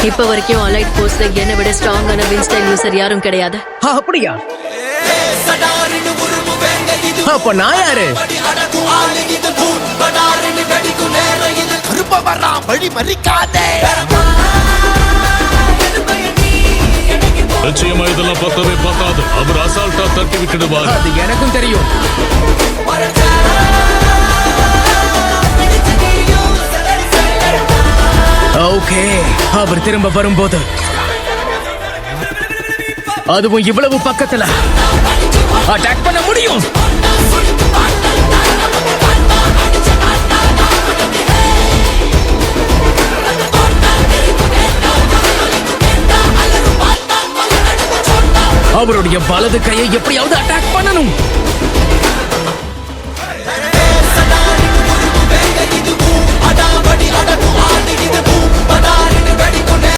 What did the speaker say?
இப்ப வரைக்கும் அலைட் போர்ஸ்ல என்னை விட ஸ்ட்ராங்கான வின்ஸ்டைல் யூசர் யாரும் கிடையாது. அப்படியா? அப்ப நான் யாரு? நிச்சயமா இதெல்லாம் பத்தவே பத்தாது. அவர் அசால்ட்டா தட்டி விட்டுடுவார். அது எனக்கும் தெரியும். ஓகே, அவர் திரும்ப வரும்போது, அதுவும் இவ்வளவு பக்கத்துல அட்டாக் பண்ண முடியும். அவருடைய வலது கையை எப்படியாவது அட்டாக் பண்ணணும்.